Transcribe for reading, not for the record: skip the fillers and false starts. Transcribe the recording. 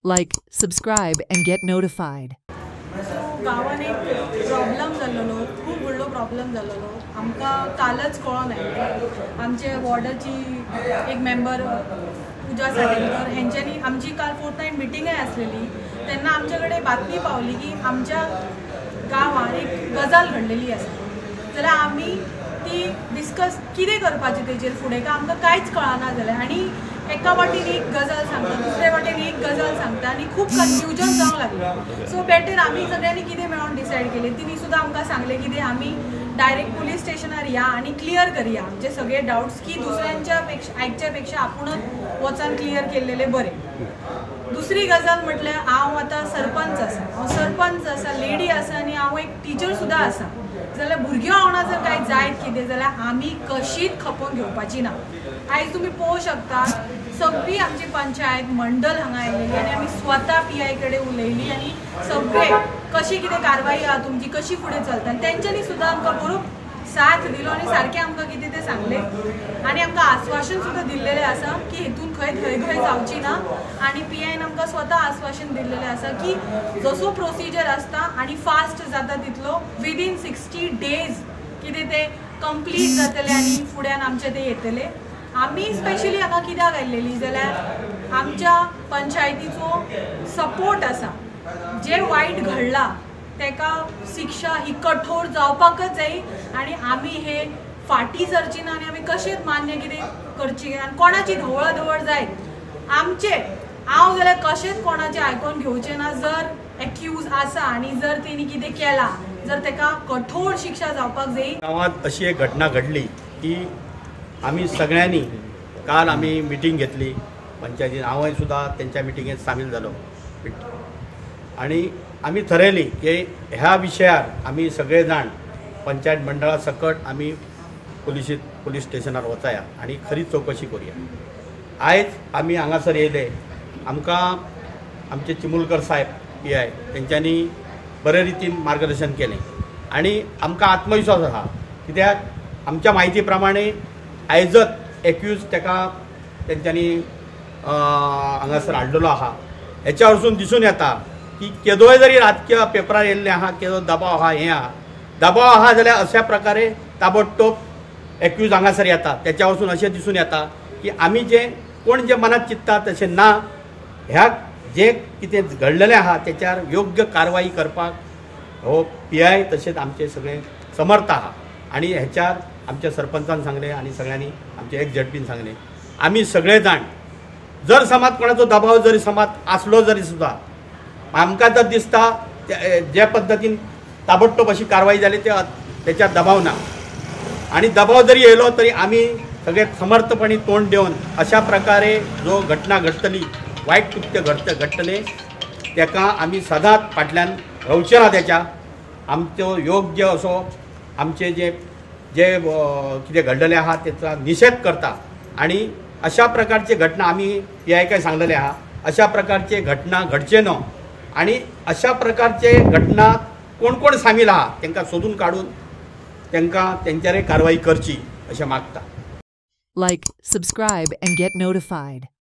Like, subscribe and get notified. गांवान एक problem जाल्लो, खूब व्हडलो प्रॉब्लम जाल्लो. आमकां कालच कळोन आयलें. आमचे वॉर्डाची एक मेंबर पूजा साटेलकर हेंच्यांनी आमची काल फोर्टनायट मिटिंगय आसलेली. तेन्ना आमचे कडेन बातमी पावली की आमच्या गांवान एक गजाल घडलेली आसा. जाल्यार आमी ती डिस्कस कितें करपाचें तेजेर फुडें काय आमकां कांयच कळना जालें. आनी एका वाटेन एक गजाल सांगता, दुसरे वाटेन एक गजाल सांगता आनी खूब कन्फ्युजन जावंक लागलें. सो बेटर आमी सगळ्यांनी कितें मेळोन डिसायड केलें. तिणी सुद्दां आमकां सांगलें कितें आमी डायरेक्ट पुलीस स्टेशनार या आनी क्लियर करया आमचे सगळे डाउट्स की दुसऱ्यांच्या आयकच्या पेक्षा आपुणच वचून क्लियर केल्लेले बरें. दुसरी गजाल म्हटल्यार हांव आतां सरपंच आसा, लेडी आसा आनी हांव एक टिचर सुद्दां आसा. जाल्यार भुरग्यां वांगडा जर कांय जायत कितें जाल्यार आमी कशींच खपोवन घेवपाची ना. आयज तुमी पळोवंक शकता सगळी आमची पंचायत मंडल हांगा आयिल्ली आनी आमी स्वता PI कडेन उलयली आनी सगळे कशी कितें कारवाई आहा तुमची कशी फुडें चलता आनी तेंच्यांनी सुद्दां आमकां बरोबर साथ दिलो आनी सारकें आमकां कितें तें सांगलें आनी आमकां आश्वासन सुद्दां दिल्लेलें आसा की हेतून खंय जावची ना. आनी PIन आमकां स्वता आश्वासन दिल्लेलें आसा की जसो प्रोसिजर आसता आनी फास्ट जाता तितलो विदीन 60 days कितें तें कंप्लीट जातलें आनी फुड्यान आमचें तें येतलें. आमी स्पेशली हांगा कित्याक आयिल्लीं जाल्यार आमच्या पंचायतीचो सपोर्ट आसा. जे वायट घडलां तेका शिक्षा ही कठोर जावपाकच जाय आनी आमी हे फाटी सरची ना आनी आमी कशेंच मान्य कितें करची आनी कोणाची धवळधवळ जायत आमचे हांव जाल्यार कशेंच कोणाचें आयकोन घेवचें ना. जर एक्यूज आसा आनी जर तेणी कितें केलां जर तेका कठोर शिक्षा जावपाक जाय. गांवांत अशी एक घटना घडली की आम्ही सगळ्यांनी काल आम्ही मिटींग घेतली पंचायतीन. हांवय सुद्दां तेंच्या मिटिंगेंत सामील जालो आणि आम्ही ठरयली की ह्या विशयार आमी सगळे जाण पंचायत मंडळा सकट आमी पुलीस स्टेशनार वचाया आणि खरी चौकशी करूया. आयज आमी हांगासर येयले. आमकां आमचे चिमुलकर साहेब PI तेंच्यांनी बरे रितीन मार्गदर्शन केलें आणि आमकां आत्मविश्वास आसा कित्याक आमच्या म्हायती प्रमाणे आयजच एक्यूज तेका तेंच्यांनी हांगासर हाडलेलो आहा. हेच्या वरसून दिसून येता की केदोय जरी राजकीय पेपरार येयल्लें आहा केदो दबाव आहा हें आहा दबाव आहा जाल्यार अशा प्रकारे ताबडतोब एक्यूज हांगासर येता. तेच्या वरसून अशें दिसून येता की आमी जे कोण जे मनात चिंतता तशें ना. ह्या जे कितें घडलेलें आहा तेच्यार योग्य कारवाई करपाक हो PI तशेंच आमचे सगळे समर्थ आहा. आणि हेच्यार आमच्या सरपंचान सांगलें आनी सगळ्यांनी आमच्या ZPन सांगलें आमी सगळे जाण जर समाज कोणाचो दबाव जरी समाज आसलो जरी सुद्दां आमकां जर दिसता जे पद्दतीन ताबडतोब अशी कारवाई जाली तेच्यार दबाव ना. आणि दबाव जरी येयलो तरी आमी सगळे समर्थपणी तोंड दिवन अशा प्रकारे जो घटना घडटली वायट कृत्य घडटलें तेका आमी सदांच फाटल्यान रावचें ना. तेच्या आमचो योग्य असो आमचे जे कितें घडलेलें आहा तेचा निशेध करता. आणि अशा प्रकारचे घटना आमी PI सांगलेले आहा अशा प्रकारचे घटना घडचे न्हय. आणि अशा प्रकारचे घटना कोण कोण सामील आहा तांकां सोदून काडून तांकां तेंच्यार कारवाई करची अशें मागता. Like, subscribe and get notified.